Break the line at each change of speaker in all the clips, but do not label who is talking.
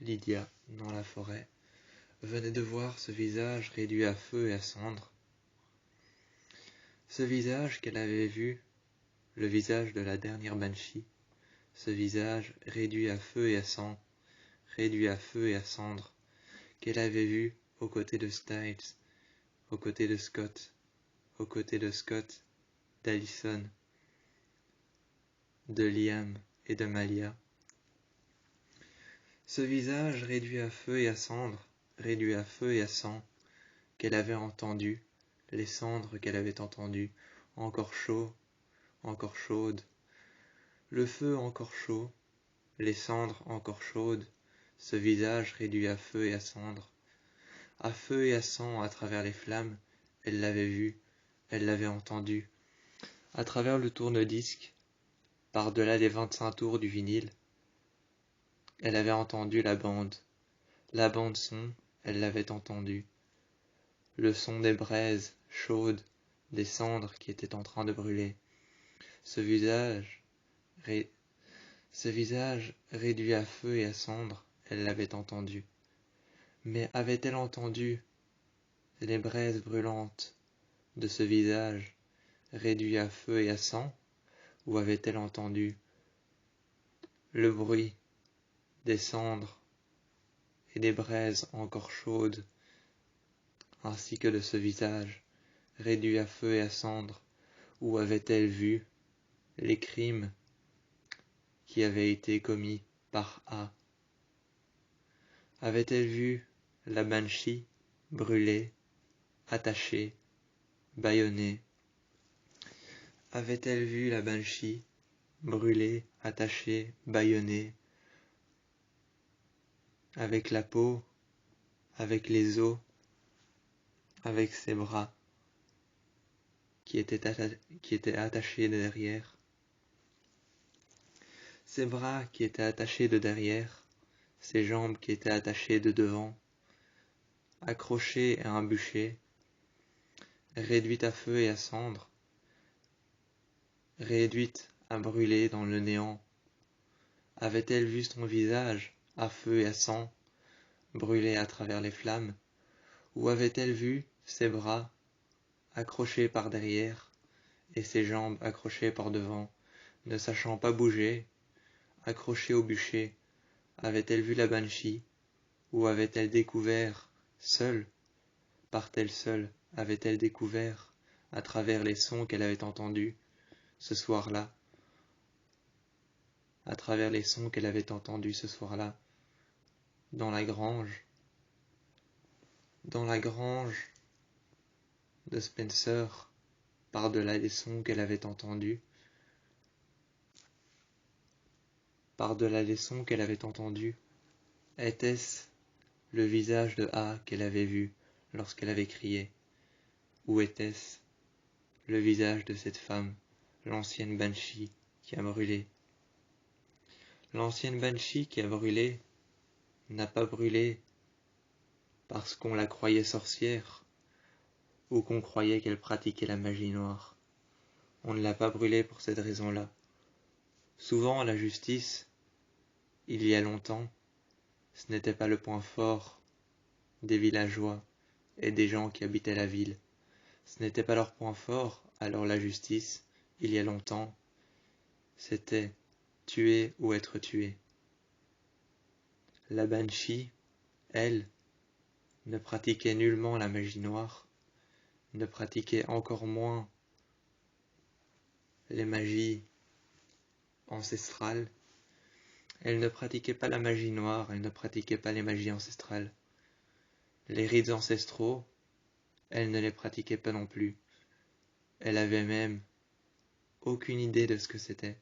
Lydia, dans la forêt, venait de voir ce visage réduit à feu et à cendre. Ce visage qu'elle avait vu, le visage de la dernière Banshee, ce visage réduit à feu et à sang, réduit à feu et à cendre, qu'elle avait vu aux côtés de Styles, aux côtés de Scott, d'Allison, de Liam et de Malia. Ce visage réduit à feu et à cendre, réduit à feu et à sang, qu'elle avait entendu, les cendres qu'elle avait entendues, encore chaud, encore chaudes, le feu encore chaud, les cendres encore chaudes, ce visage réduit à feu et à cendre, à feu et à sang à travers les flammes, elle l'avait vu, elle l'avait entendu, à travers le tourne-disque, par-delà les 25 tours du vinyle, elle avait entendu la bande son, elle l'avait entendu, le son des braises chaudes, des cendres qui étaient en train de brûler, ce visage réduit à feu et à cendre, elle l'avait entendu. Mais avait-elle entendu les braises brûlantes de ce visage réduit à feu et à sang, ou avait-elle entendu le bruit des cendres et des braises encore chaudes, ainsi que de ce visage réduit à feu et à cendre, ou avait-elle vu les crimes qui avaient été commis par A? Avait-elle vu la Banshee brûlée, attachée, bâillonnée? Avait-elle vu la Banshee brûlée, attachée, bâillonnée, avec la peau, avec les os, avec ses bras qui étaient attachés de derrière, ses bras qui étaient attachés de derrière, ses jambes qui étaient attachées de devant, accrochées à un bûcher, réduite à feu et à cendre, réduite à brûler dans le néant? Avait-elle vu son visage, à feu et à sang, brûlé à travers les flammes, ou avait-elle vu ses bras accrochés par derrière et ses jambes accrochées par devant, ne sachant pas bouger, accrochées au bûcher? Avait-elle vu la Banshee, ou avait-elle découvert, seule, part-elle seule, avait-elle découvert, à travers les sons qu'elle avait entendus ce soir-là, à travers les sons qu'elle avait entendus ce soir-là, dans la grange de Spencer, par-delà les sons qu'elle avait entendus, était-ce le visage de A qu'elle avait vu lorsqu'elle avait crié, ou était-ce le visage de cette femme, l'ancienne Banshee qui a brûlé? L'ancienne Banshee qui a brûlé n'a pas brûlé parce qu'on la croyait sorcière ou qu'on croyait qu'elle pratiquait la magie noire. On ne l'a pas brûlée pour cette raison-là. Souvent, la justice, il y a longtemps, ce n'était pas le point fort des villageois et des gens qui habitaient la ville. Ce n'était pas leur point fort, alors la justice, il y a longtemps, c'était tuer ou être tué. La Banshee, elle, ne pratiquait nullement la magie noire, ne pratiquait encore moins les magies ancestrales. Elle ne pratiquait pas la magie noire, elle ne pratiquait pas les magies ancestrales. Les rites ancestraux, elle ne les pratiquait pas non plus. Elle avait même aucune idée de ce que c'était.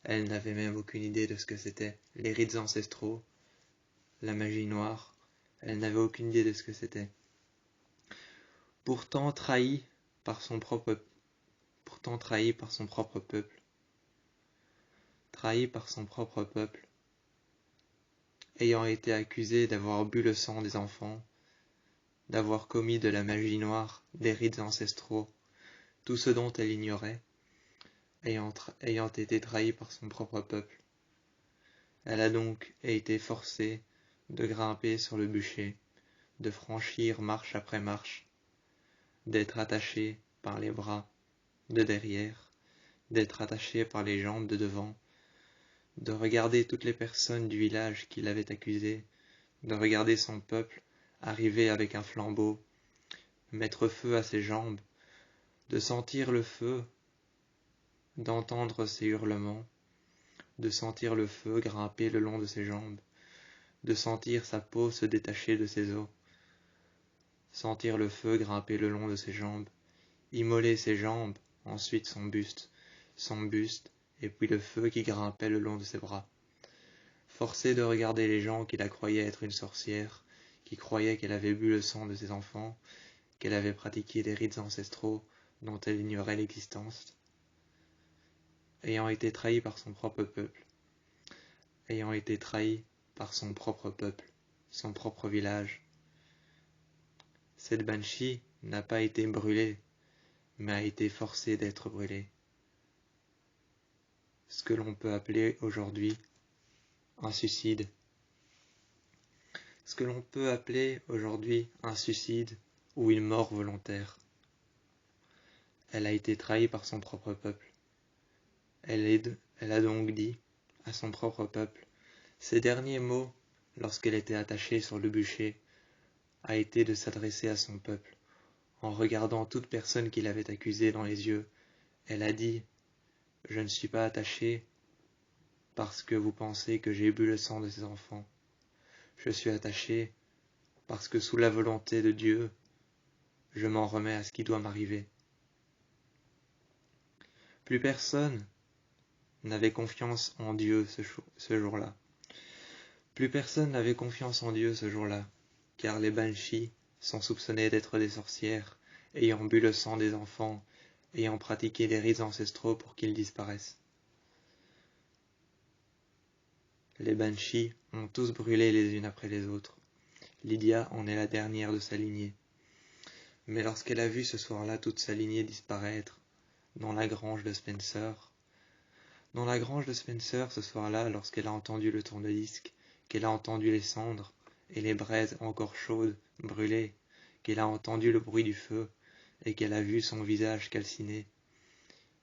Elle n'avait même aucune idée de ce que c'était. Les rites ancestraux, la magie noire, elle n'avait aucune idée de ce que c'était. Pourtant trahie par son propre peuple, ayant été accusée d'avoir bu le sang des enfants, d'avoir commis de la magie noire, des rites ancestraux, tout ce dont elle ignorait, ayant été trahie par son propre peuple. Elle a donc été forcée de grimper sur le bûcher, de franchir marche après marche, d'être attaché par les bras de derrière, d'être attaché par les jambes de devant, de regarder toutes les personnes du village qui l'avaient accusé, de regarder son peuple arriver avec un flambeau, mettre feu à ses jambes, de sentir le feu, d'entendre ses hurlements, de sentir le feu grimper le long de ses jambes, de sentir sa peau se détacher de ses os, sentir le feu grimper le long de ses jambes, immoler ses jambes, ensuite son buste, et puis le feu qui grimpait le long de ses bras. Forcé de regarder les gens qui la croyaient être une sorcière, qui croyaient qu'elle avait bu le sang de ses enfants, qu'elle avait pratiqué des rites ancestraux dont elle ignorait l'existence, ayant été trahie par son propre peuple, son propre village. Cette banshee n'a pas été brûlée, mais a été forcée d'être brûlée. Ce que l'on peut appeler aujourd'hui un suicide. Ce que l'on peut appeler aujourd'hui un suicide ou une mort volontaire. Elle a été trahie par son propre peuple. Elle a donc dit à son propre peuple ces derniers mots lorsqu'elle était attachée sur le bûcher, a été de s'adresser à son peuple. En regardant toute personne qui l'avait accusée dans les yeux, elle a dit « Je ne suis pas attachée parce que vous pensez que j'ai bu le sang de ces enfants. Je suis attachée parce que sous la volonté de Dieu, je m'en remets à ce qui doit m'arriver. » Plus personne n'avait confiance en Dieu ce jour-là. Plus personne n'avait confiance en Dieu ce jour-là, car les banshees sont soupçonnés d'être des sorcières, ayant bu le sang des enfants, ayant pratiqué des rites ancestraux pour qu'ils disparaissent. Les banshees ont tous brûlé les unes après les autres. Lydia en est la dernière de sa lignée. Mais lorsqu'elle a vu ce soir-là toute sa lignée disparaître dans la grange de Spencer, ce soir-là, lorsqu'elle a entendu le tourne-disque, qu'elle a entendu les cendres et les braises encore chaudes brûler, qu'elle a entendu le bruit du feu et qu'elle a vu son visage calciné,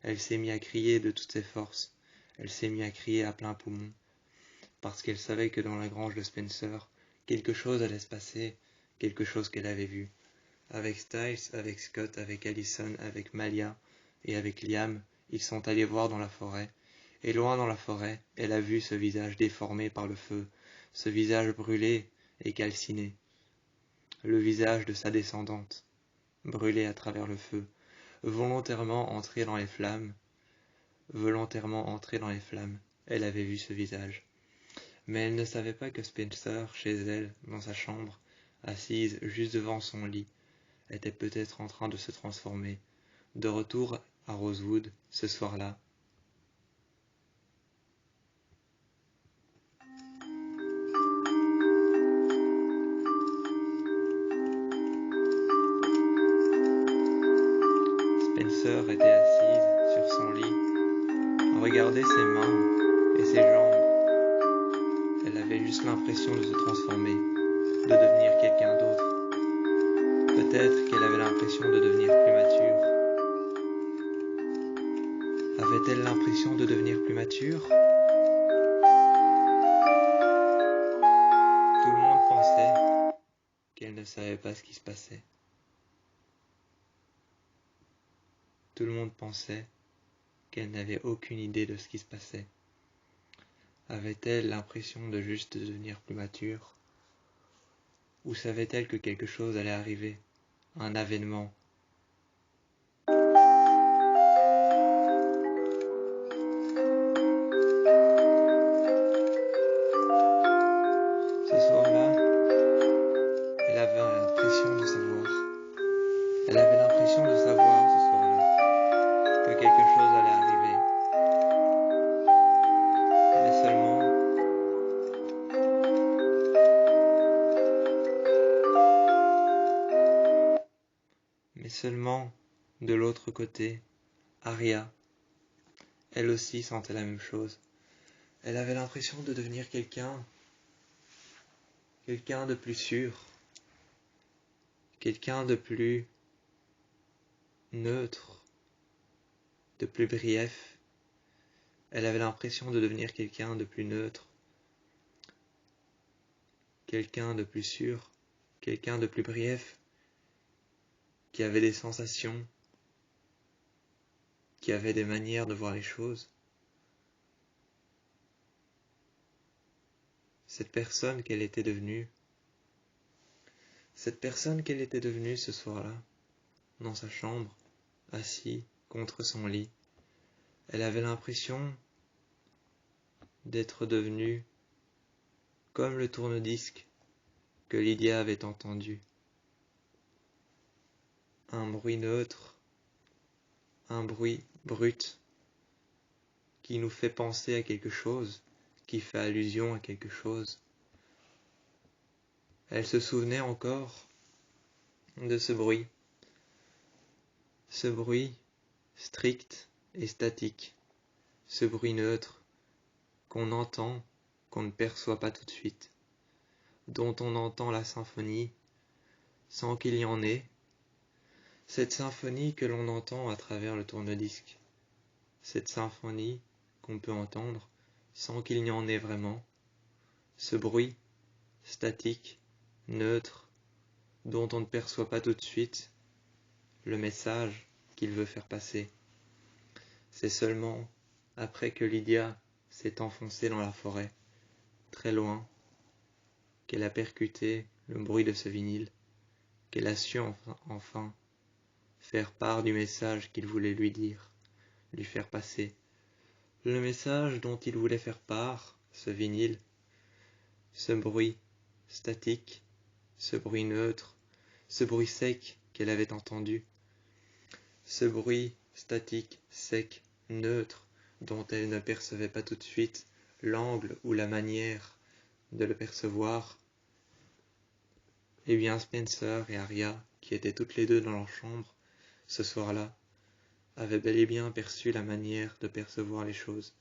elle s'est mise à crier de toutes ses forces, elle s'est mise à crier à plein poumon, parce qu'elle savait que dans la grange de Spencer, quelque chose allait se passer, quelque chose qu'elle avait vu. Avec Styles, avec Scott, avec Allison, avec Malia et avec Liam, ils sont allés voir dans la forêt, et loin dans la forêt, elle a vu ce visage déformé par le feu, ce visage brûlé et calciné, le visage de sa descendante, brûlé à travers le feu, volontairement entré dans les flammes, elle avait vu ce visage. Mais elle ne savait pas que Spencer, chez elle, dans sa chambre, assise juste devant son lit, était peut-être en train de se transformer, de retour à Rosewood ce soir-là. Spencer était assise sur son lit, regardait ses mains et ses jambes. Elle avait juste l'impression de se transformer, de devenir quelqu'un d'autre. Peut-être qu'elle avait l'impression de devenir plus mature. Avait-elle l'impression de devenir plus mature? Tout le monde pensait qu'elle ne savait pas ce qui se passait. Tout le monde pensait qu'elle n'avait aucune idée de ce qui se passait. Avait-elle l'impression de juste devenir plus mature? Ou savait-elle que quelque chose allait arriver? Un avènement? Ce soir-là, elle avait l'impression de savoir. Elle avait l'impression de savoir ce soir-là que quelque chose allait arriver. Mais seulement, de l'autre côté, Aria, elle aussi sentait la même chose. Elle avait l'impression de devenir quelqu'un quelqu'un de plus sûr, quelqu'un de plus neutre, de plus brief. Elle avait l'impression de devenir quelqu'un de plus neutre, quelqu'un de plus sûr, quelqu'un de plus brief, qui avait des sensations, qui avait des manières de voir les choses. Cette personne qu'elle était devenue ce soir-là, dans sa chambre, assis contre son lit, elle avait l'impression d'être devenue comme le tourne-disque que Lydia avait entendu. Un bruit neutre, un bruit brut, qui nous fait penser à quelque chose, qui fait allusion à quelque chose. Elle se souvenait encore de ce bruit strict et statique, ce bruit neutre qu'on entend, qu'on ne perçoit pas tout de suite, dont on entend la symphonie sans qu'il y en ait, cette symphonie que l'on entend à travers le tourne-disque, cette symphonie qu'on peut entendre sans qu'il n'y en ait vraiment, ce bruit statique, neutre, dont on ne perçoit pas tout de suite le message qu'il veut faire passer. C'est seulement après que Lydia s'est enfoncée dans la forêt, très loin, qu'elle a percuté le bruit de ce vinyle, qu'elle a su enfin faire part du message qu'il voulait lui dire, lui faire passer. Le message dont il voulait faire part, ce vinyle, ce bruit statique, ce bruit neutre, ce bruit sec qu'elle avait entendu, ce bruit statique, sec, neutre, dont elle ne percevait pas tout de suite l'angle ou la manière de le percevoir, eh bien Spencer et Arya, qui étaient toutes les deux dans leur chambre, ce soir-là, avaient bel et bien perçu la manière de percevoir les choses.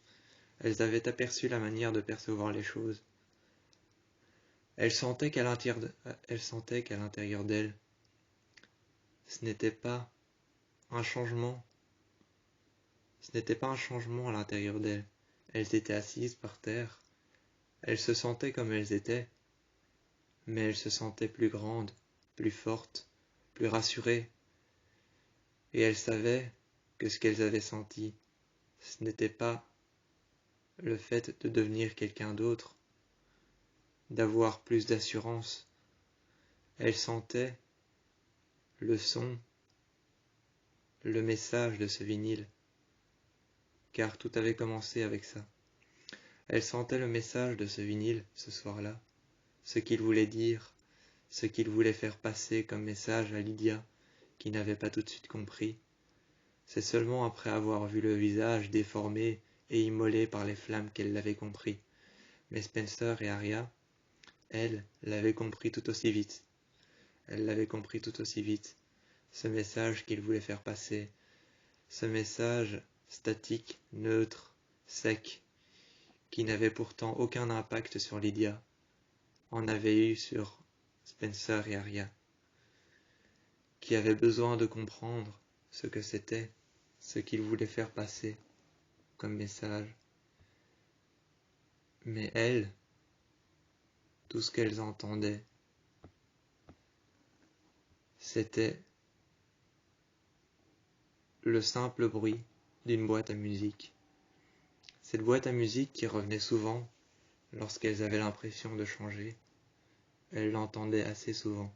Elles avaient aperçu la manière de percevoir les choses. Elles sentaient qu'à l'intérieur d'elles, ce n'était pas un changement à l'intérieur d'elles. Elles étaient assises par terre, elles se sentaient comme elles étaient, mais elles se sentaient plus grandes, plus fortes, plus rassurées, et elles savaient que ce qu'elles avaient senti, ce n'était pas le fait de devenir quelqu'un d'autre, d'avoir plus d'assurance. Elles sentaient le son, le message de ce vinyle, car tout avait commencé avec ça. Elles sentaient le message de ce vinyle ce soir-là, ce qu'il voulait dire, ce qu'il voulait faire passer comme message à Lydia, qui n'avait pas tout de suite compris. C'est seulement après avoir vu le visage déformé et immolé par les flammes qu'elle l'avait compris. Mais Spencer et Arya, elles, l'avaient compris tout aussi vite. Elles l'avaient compris tout aussi vite, ce message qu'il voulait faire passer, ce message statique, neutre, sec, qui n'avait pourtant aucun impact sur Lydia, en avait eu sur Spencer et Arya, qui avaient besoin de comprendre ce que c'était, ce qu'il voulait faire passer comme message. Mais elles, tout ce qu'elles entendaient, c'était le simple bruit d'une boîte à musique. Cette boîte à musique qui revenait souvent lorsqu'elles avaient l'impression de changer. Elles l'entendaient assez souvent.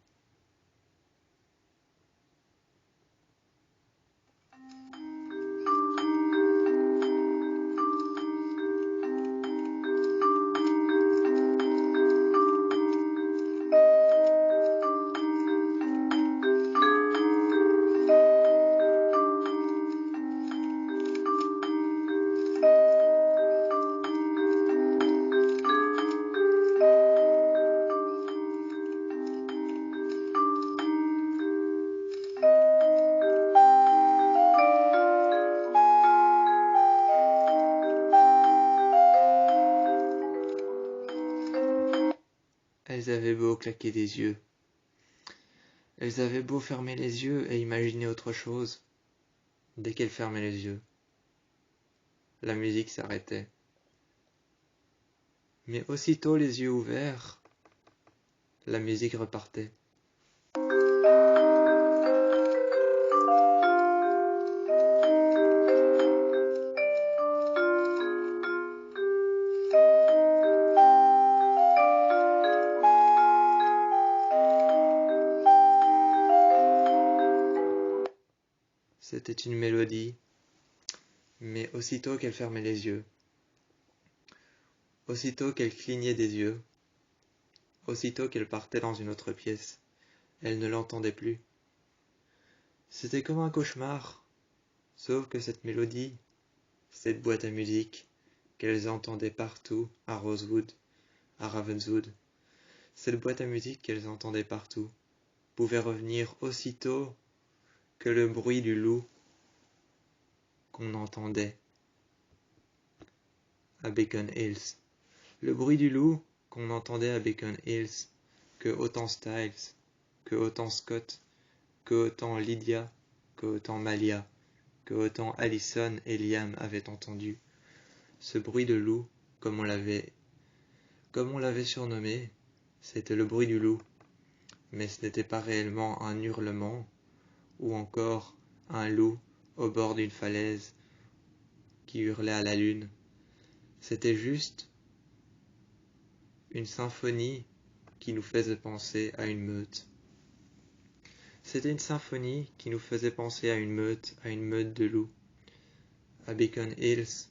avaient beau claquer des yeux, elles avaient beau fermer les yeux et imaginer autre chose, dès qu'elles fermaient les yeux, la musique s'arrêtait. Mais aussitôt les yeux ouverts, la musique repartait. C'était une mélodie, mais aussitôt qu'elle fermait les yeux, aussitôt qu'elle clignait des yeux, aussitôt qu'elle partait dans une autre pièce, elle ne l'entendait plus. C'était comme un cauchemar, sauf que cette mélodie, cette boîte à musique, qu'elles entendaient partout à Rosewood, à Ravenswood, cette boîte à musique qu'elles entendaient partout, pouvait revenir aussitôt que le bruit du loup qu'on entendait à Beacon Hills. Le bruit du loup qu'on entendait à Beacon Hills, que autant Styles, que autant Scott, que autant Lydia, que autant Malia, que autant Allison et Liam avaient entendu. Ce bruit de loup, comme on l'avait surnommé, c'était le bruit du loup, mais ce n'était pas réellement un hurlement, ou encore un loup au bord d'une falaise qui hurlait à la lune. C'était juste une symphonie qui nous faisait penser à une meute. C'était une symphonie qui nous faisait penser à une meute de loups. À Beacon Hills,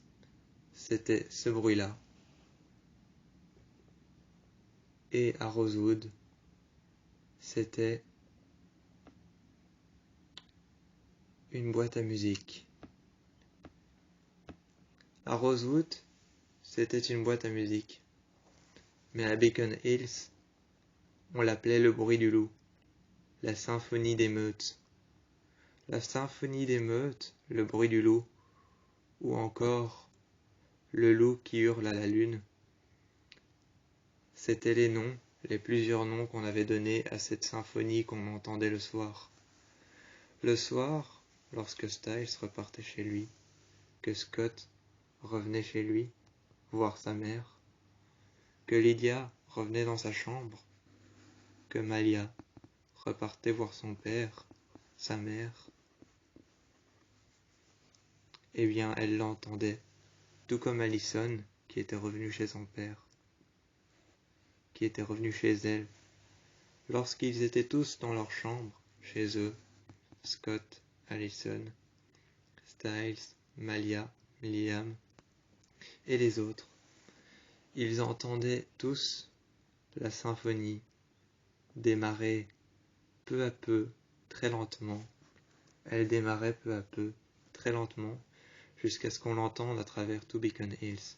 c'était ce bruit-là. Et à Rosewood, c'était une boîte à musique. À Rosewood, c'était une boîte à musique. Mais à Beacon Hills, on l'appelait le bruit du loup, la symphonie des meutes. La symphonie des meutes, le bruit du loup, ou encore le loup qui hurle à la lune. C'étaient les noms, les plusieurs noms qu'on avait donnés à cette symphonie qu'on entendait le soir. Le soir, lorsque Styles repartait chez lui, que Scott revenait chez lui, voir sa mère, que Lydia revenait dans sa chambre, que Malia repartait voir son père, sa mère, eh bien elle l'entendait, tout comme Allison qui était revenue chez son père, qui était revenue chez elle, lorsqu'ils étaient tous dans leur chambre, chez eux, Scott, Allison, Styles, Malia, Liam et les autres. Ils entendaient tous la symphonie démarrer peu à peu, très lentement. Elle démarrait peu à peu, très lentement, jusqu'à ce qu'on l'entende à travers tout Beacon Hills.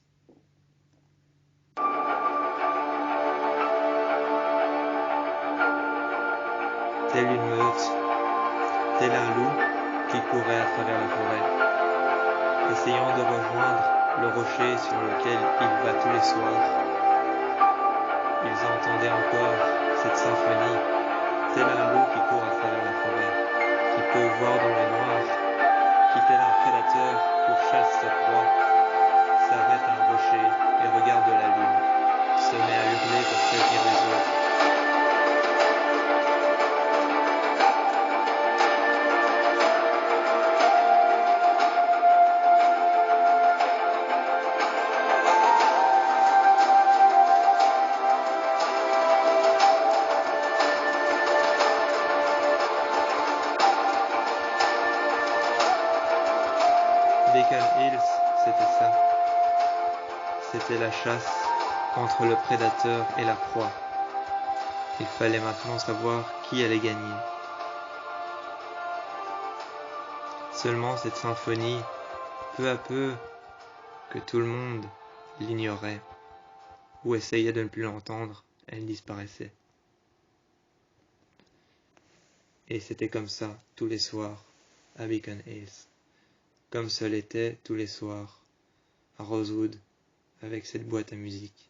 Telle une meute, tel un loup qui courait à travers la forêt, essayant de rejoindre le rocher sur lequel il va tous les soirs. Ils entendaient encore cette symphonie, tel un loup qui court à travers la forêt, qui peut voir dans le noir, qui tel un prédateur pourchasse sa proie, s'arrête à un rocher et regarde la lune, se met à hurler pour prévenir les autres. Beacon Hills, c'était ça. C'était la chasse entre le prédateur et la proie. Il fallait maintenant savoir qui allait gagner. Seulement cette symphonie, peu à peu, que tout le monde l'ignorait, ou essayait de ne plus l'entendre, elle disparaissait. Et c'était comme ça tous les soirs à Beacon Hills. Comme ça l'était tous les soirs à Rosewood avec cette boîte à musique.